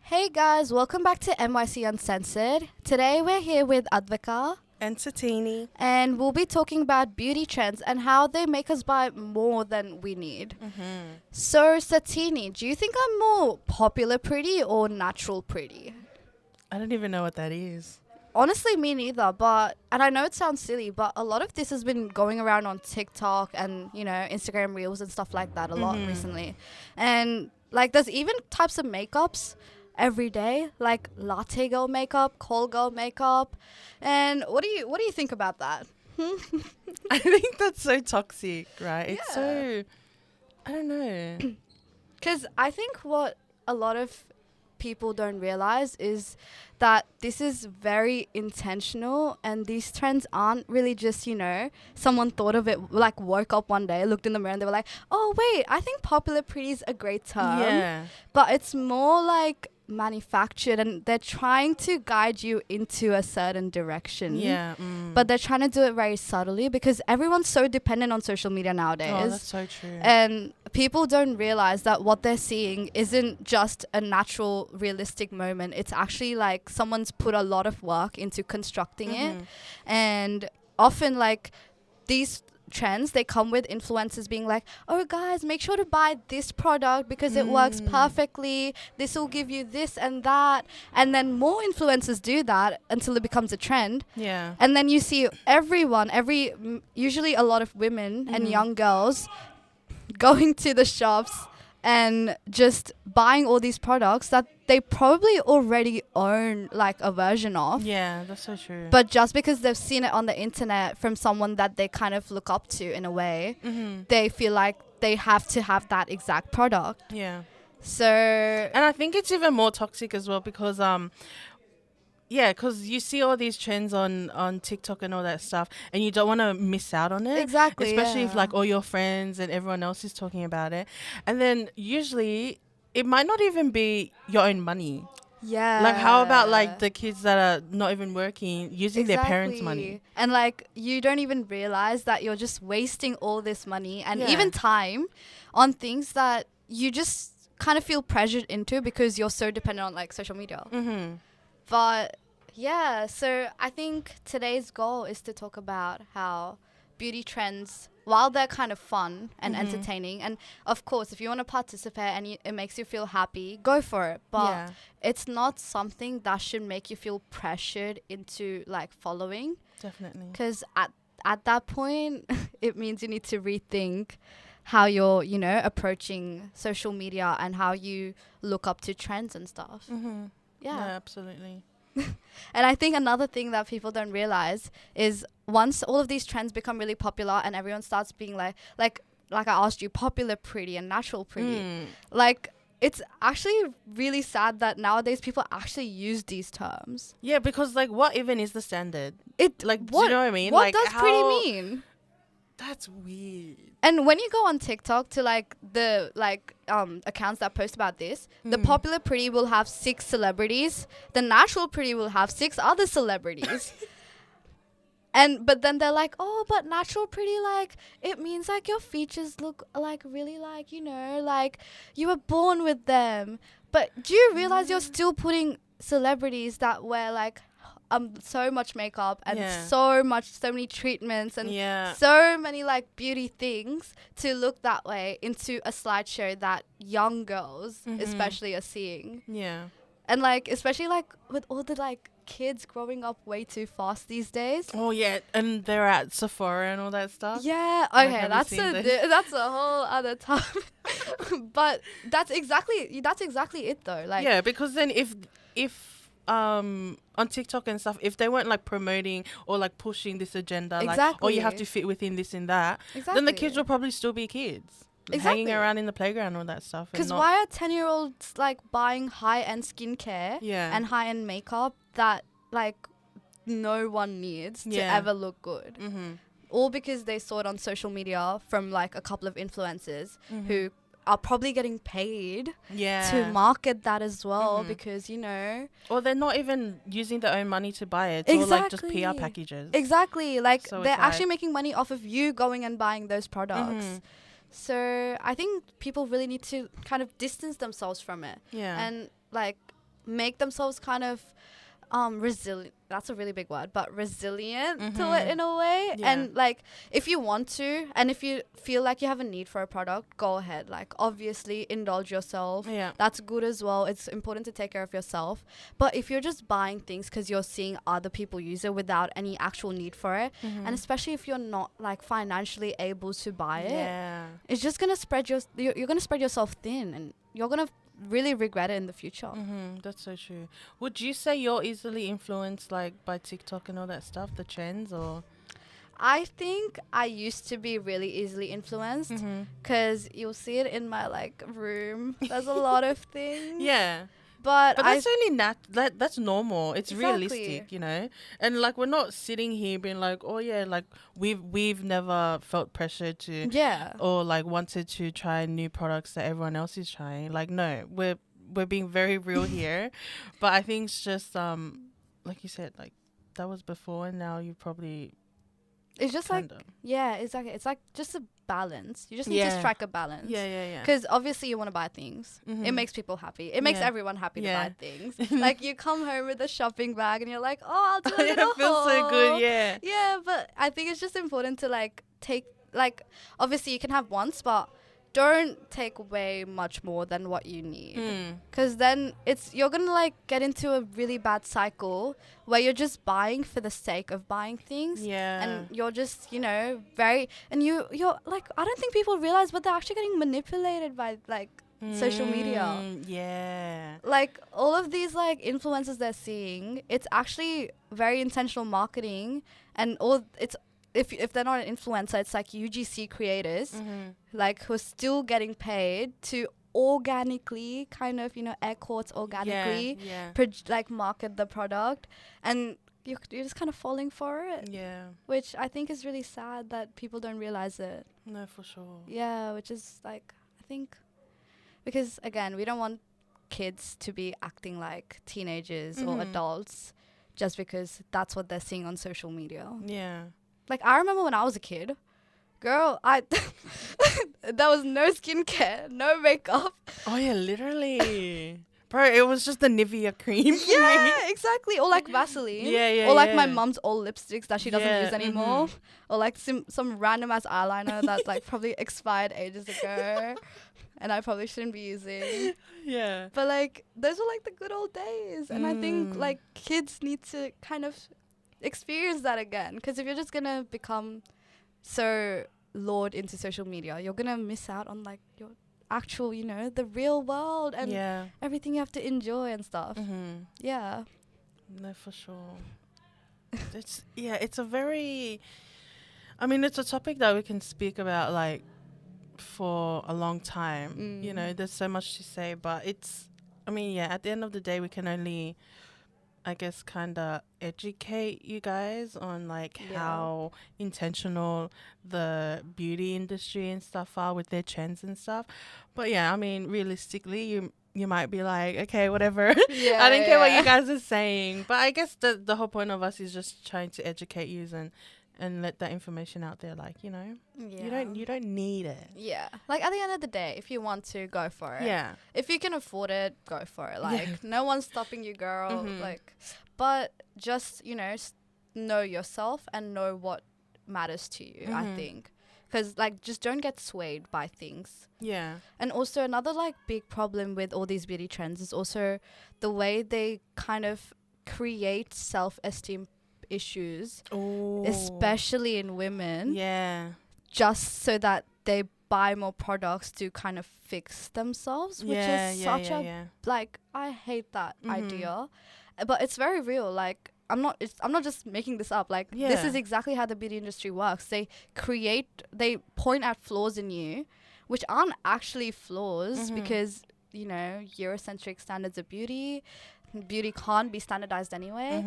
Hey guys, welcome back to NYC Uncensored. Today we're here with Advika And Satini. and we'll be talking about beauty trends and how they make us buy more than we need. So Satini, do you think I'm more popular pretty or natural pretty? I don't even know what that is. Honestly, me neither, and I know it sounds silly, but a lot of this has been going around on TikTok and, Instagram Reels and stuff like that a lot recently. And, there's even types of makeups every day, like latte girl makeup, cold girl makeup. And what do you think about that? I think that's so toxic, right? It's Yeah. so, I don't know. Because I think what a lot of people don't realize is that this is very intentional, and these trends aren't really just, someone thought of it, like woke up one day, looked in the mirror, and they were like, oh, wait, I think popular pretty is a great term. Yeah. But it's more like manufactured, and they're trying to guide you into a certain direction. Yeah. But they're trying to do it very subtly because everyone's so dependent on social media nowadays. Oh, that's so true. And people don't realize that what they're seeing isn't just a natural, realistic moment. It's actually like someone's put a lot of work into constructing it. And often, these trends, they come with influencers being like, oh guys, make sure to buy this product because it works perfectly, this will give you this and that, and then more influencers do that until it becomes a trend. Yeah. And then you see usually a lot of women and young girls going to the shops and just buying all these products that they probably already own like a version of. Yeah, that's so true. But just because they've seen it on the internet from someone that they kind of look up to in a way, they feel like they have to have that exact product. Yeah. So, And I think it's even more toxic as well because because you see all these trends on TikTok and all that stuff, and you don't want to miss out on it. exactly, Especially if yeah. like all your friends and everyone else is talking about it. And then usually it might not even be your own money. Yeah. Like how about like the kids that are not even working using their parents' money? Exactly. And like you don't even realize that you're just wasting all this money and Yeah. even time on things that you just kind of feel pressured into because you're so dependent on like social media. But yeah, so I think today's goal is to talk about how beauty trends, while they're kind of fun and entertaining, and of course, if you want to participate and it makes you feel happy, go for it. But Yeah. it's not something that should make you feel pressured into like following, Definitely. because at that point, it means you need to rethink how you're, approaching social media and how you look up to trends and stuff. No, Yeah. absolutely. And I think another thing that people don't realize is once all of these trends become really popular and everyone starts being like I asked you, popular pretty and natural pretty, like it's actually really sad that nowadays people actually use these terms. Yeah, because like what even is the standard? It Like, do what you know what I mean? what Like, does pretty mean? That's weird. And when you go on TikTok to the accounts that post about this, the popular pretty will have 6 celebrities. The natural pretty will have 6 other celebrities. But then they're like, oh, but natural pretty, like, it means like your features look like really like, like you were born with them. But do you realize you're still putting celebrities that wear like so much makeup and Yeah. so many treatments and Yeah. so many like beauty things to look that way into a slideshow that young girls especially are seeing? Yeah. And like especially like with all the like kids growing up way too fast these days. Oh yeah, and they're at Sephora and all that stuff. Yeah, Like, okay, have you that's seen this? that's a whole other topic. But that's exactly it though. Like Yeah, because then if on TikTok and stuff, if they weren't like promoting or like pushing this agenda, like oh you have Exactly. to fit within this and that, exactly. then the kids will probably still be kids. Exactly. Hanging around in the playground and all that stuff. Because why are 10-year-olds like buying high-end skincare Yeah. and high-end makeup that like no one needs to Yeah. ever look good? All because they saw it on social media from like a couple of influencers who are probably getting paid Yeah. to market that as well because Or they're not even using their own money to buy it. Or like just PR Exactly. packages. exactly like So they're it's actually like- making money off of you going and buying those products. So I think people really need to kind of distance themselves from it. Yeah. And like make themselves kind of resilient. That's a really big word, but resilient to it in a way. Yeah. And like, if you want to, and if you feel like you have a need for a product, go ahead. Like, obviously indulge yourself. Yeah. That's good as well. It's important to take care of yourself. But if you're just buying things because you're seeing other people use it without any actual need for it, and especially if you're not like financially able to buy it, it's just gonna spread you're gonna spread yourself thin, and you're gonna really regret it in the future. That's so true. Would you say you're easily influenced like by TikTok and all that stuff, the trends, or? I think I used to be really easily influenced because you'll see it in my like room. There's a lot of things. Yeah. But that's only that's normal. It's Exactly. realistic, you know. And like, we're not sitting here being like, oh yeah, like we've never felt pressure to or like wanted to try new products that everyone else is trying. Like, no, we're being very real here. But I think it's just like you said, like that was before, and now you probably it's just kinda. like exactly. It's like just a balance. You just need to strike a balance. Yeah. Because obviously you want to buy things. It makes people happy. It makes everyone happy to buy things. Like, you come home with a shopping bag and you're like, oh, I'll do a little It feels so good. Yeah. Yeah, but I think it's just important to like take, like, obviously you can have once, but don't take way much more than what you need. Because then you're going to like get into a really bad cycle where you're just buying for the sake of buying things. Yeah. And you're just, you're like, I don't think people realize, but they're actually getting manipulated by like social media. Yeah. Like, all of these like influencers they're seeing, it's actually very intentional marketing, and if they're not an influencer, it's like UGC creators, like, who are still getting paid to organically, kind of, air quotes, organically, like, market the product, and you're just kind of falling for it. Yeah. Which I think is really sad that people don't realize it. No, for sure. Yeah, which is like, I think, because again, we don't want kids to be acting like teenagers or adults just because that's what they're seeing on social media. Yeah. Like, I remember when I was a kid, girl, there was no skincare, no makeup. Oh yeah, literally. Bro, it was just the Nivea cream. Yeah, exactly. Or like Vaseline. Yeah. Or like my mom's old lipsticks that she doesn't use anymore. Or like some random ass eyeliner that like probably expired ages ago and I probably shouldn't be using. Yeah. But like, those were like the good old days. And I think like kids need to kind of experience that again, because if you're just gonna become so lured into social media, you're gonna miss out on like your actual, the real world and everything you have to enjoy and stuff. Yeah. No, for sure. It's a very, I mean, it's a topic that we can speak about like for a long time. There's so much to say, but at the end of the day, we can only, I guess, kind of educate you guys on like how intentional the beauty industry and stuff are with their trends and stuff. But yeah, I mean, realistically, you might be like, okay, whatever. I don't care what you guys are saying. But I guess the whole point of us is just trying to educate you and let that information out there, like, you don't need it. Yeah, like, at the end of the day, if you want to, go for it. Yeah, if you can afford it, go for it. Like, no one's stopping you, girl. Like, but just know yourself and know what matters to you. I think, because like, just don't get swayed by things. Yeah. And also, another like big problem with all these beauty trends is also the way they kind of create self-esteem issues, especially in women. Yeah. Just so that they buy more products to kind of fix themselves, which is such a like, I hate that idea, but it's very real. Like, I'm not just making this up. Like, this is exactly how the beauty industry works. They point at flaws in you, which aren't actually flaws, because Eurocentric standards of beauty can't be standardized anyway.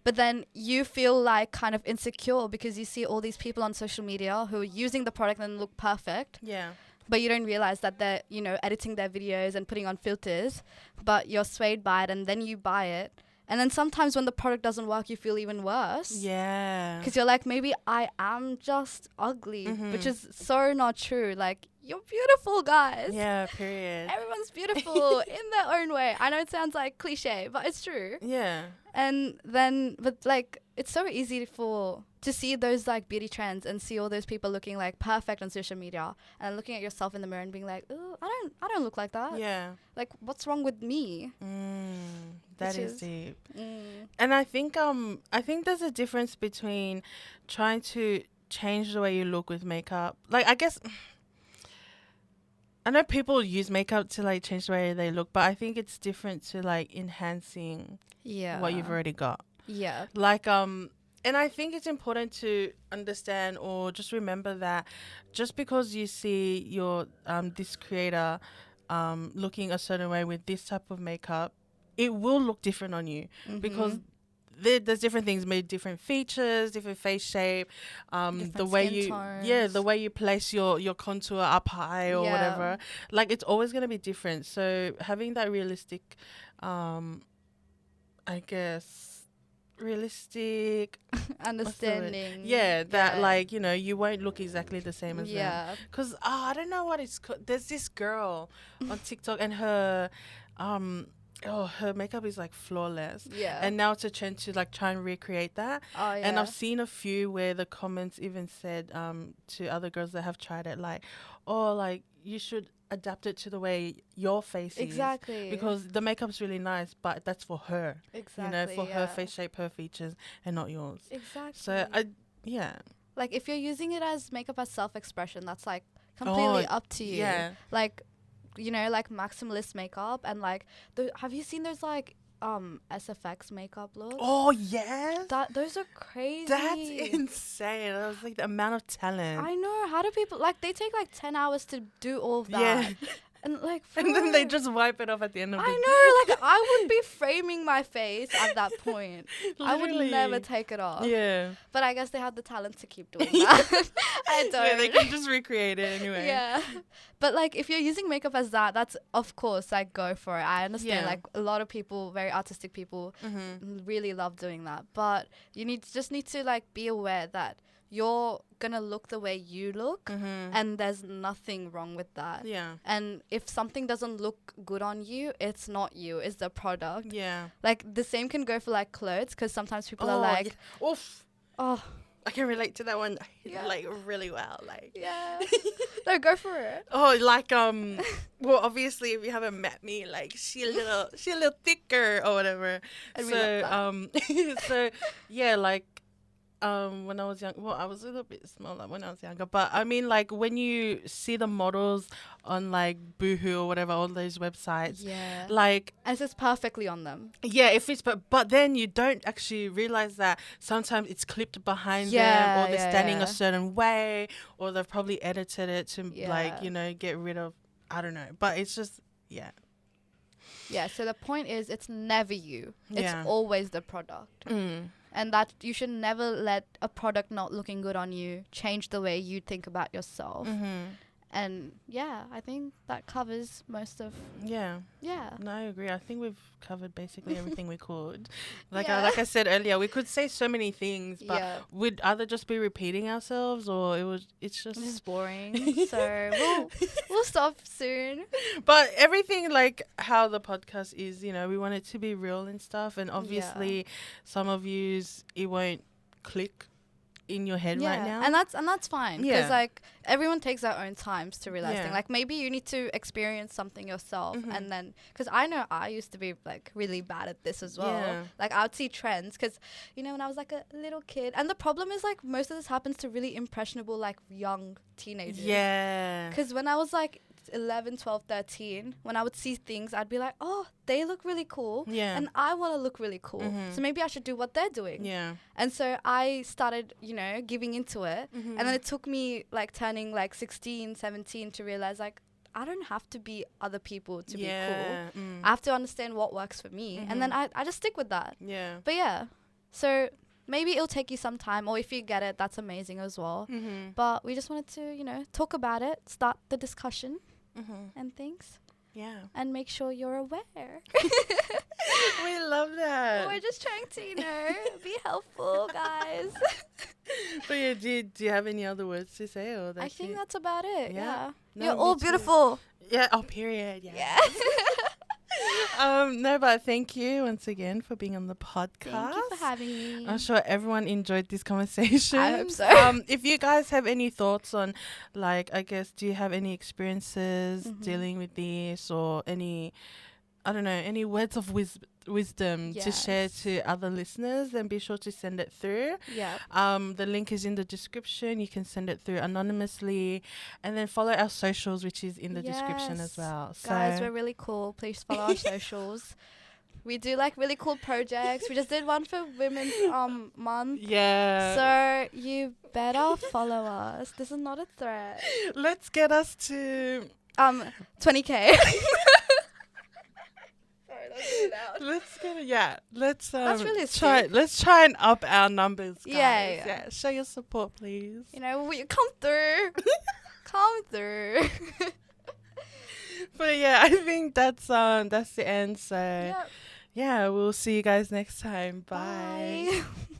But then you feel like kind of insecure because you see all these people on social media who are using the product and look perfect. Yeah. But you don't realize that they're, editing their videos and putting on filters, but you're swayed by it and then you buy it. And then sometimes when the product doesn't work, you feel even worse. Yeah. Because you're like, maybe I am just ugly, which is so not true. Like, you're beautiful, guys. Yeah, period. Everyone's beautiful in their own way. I know it sounds like cliche, but it's true. Yeah. And then, but like, it's so easy to see those like beauty trends and see all those people looking like perfect on social media, and looking at yourself in the mirror and being like, oh, I don't look like that. Yeah. Like, what's wrong with me? That is deep. Mm. And I think there's a difference between trying to change the way you look with makeup. Like, I guess I know people use makeup to like change the way they look, but I think it's different to like enhancing what you've already got. Yeah. Like, and I think it's important to understand or just remember that just because you see your this creator looking a certain way with this type of makeup, it will look different on you because there's different things made, different features, different face shape, the way the way you place your contour up high or whatever. Like, it's always going to be different. So having that realistic, I guess, realistic understanding. That like, you know, you won't look exactly the same as them. Because I don't know what it's called. There's this girl on TikTok and her her makeup is like flawless. Yeah. And now it's a trend to like try and recreate that. Oh yeah. And I've seen a few where the comments even said to other girls that have tried it, like, oh, like, you should adapt it to the way your face is. Exactly. Because the makeup's really nice, but that's for her. Exactly. You know, for her face shape, her features, and not yours. Exactly. So like, if you're using it as makeup as self-expression, that's like completely up to you. Yeah. Like, you know, like maximalist makeup and like have you seen those like SFX makeup looks? Oh yes, those are crazy. That's insane. That was like the amount of talent. I know. How do people, like, they take like 10 hours to do all of that? Yeah. And like, and then they just wipe it off at the end of the day. I know, like, I would be framing my face at that point. I would never take it off. Yeah. But I guess they had the talent to keep doing that. I don't. Yeah, they can just recreate it anyway. Yeah. But like, if you're using makeup as that's of course, like, go for it. I understand, like, a lot of people, very artistic people, really love doing that. But you just need to like be aware that you're gonna look the way you look, and there's nothing wrong with that. Yeah. And if something doesn't look good on you, it's not you, it's the product. Yeah. Like, the same can go for like clothes, because sometimes people are like, oof. Oh, I can relate to that one like really well. Like, yeah. No, go for it. Oh, like well, obviously, if you haven't met me, like, she a little thicker or whatever. And so so yeah, like, when I was young, well, I was a little bit smaller when I was younger, but I mean, like, when you see the models on like Boohoo or whatever, all those websites, like, and it's perfectly on them. Yeah, if it's but then you don't actually realize that sometimes it's clipped behind them, or they're standing a certain way, or they've probably edited it to like, you know, get rid of, I don't know, but it's just Yeah, so the point is, it's never you. It's always the product. And that you should never let a product not looking good on you change the way you think about yourself. And I think that covers most of. Yeah. No, I agree. I think we've covered basically everything we could. Like I said earlier, we could say so many things, but we'd either just be repeating ourselves, or it's just boring. So we'll stop soon. But everything, like how the podcast is, you know, we want it to be real and stuff. And obviously, some of yous, it won't click in your head right now, and that's fine, because like, everyone takes their own times to realize things. Like, maybe you need to experience something yourself, and then, because I know I used to be like really bad at this as well. Like, I would see trends, because, you know, when I was like a little kid, and the problem is, like, most of this happens to really impressionable, like, young teenagers. Because when I was like 11, 12, 13, when I would see things, I'd be like, oh, they look really cool, and I want to look really cool, so maybe I should do what they're doing. And so I started, you know, giving into it, and then it took me like turning like 16, 17 to realize, like, I don't have to be other people to be cool. I have to understand what works for me, and then I just stick with that. But so maybe it'll take you some time, or if you get it, that's amazing as well. But we just wanted to, you know, talk about it, start the discussion and things. And make sure you're aware. We love that. We're just trying to, you know, be helpful, guys. But yeah, do you have any other words to say, or I that's think it? that's about it. Yeah. No, You're me all too. beautiful. Yeah. Oh, period. Yeah. Yeah. No, but thank you once again for being on the podcast. Thank you for having me. I'm sure everyone enjoyed this conversation. I hope so. If you guys have any thoughts on, like, I guess, do you have any experiences dealing with this, or any, I don't know, any words of wisdom to share Yes. to other listeners, then be sure to send it through. Yeah. The link is in the description. You can send it through anonymously, and then follow our socials, which is in the description as Yes. well. So Guys, we're really cool. Please follow our socials. We do like really cool projects. We just did one for Women's Month. yeah, So you better follow us. This is not a threat. let's get us to 20K. let's get it. Yeah, let's That's realistic. let's try and up our numbers, guys. Yeah. Show your support, please. You know, we come through. Come through. But yeah, I think that's the end. So Yep. yeah, we'll see you guys next time. Bye. Bye.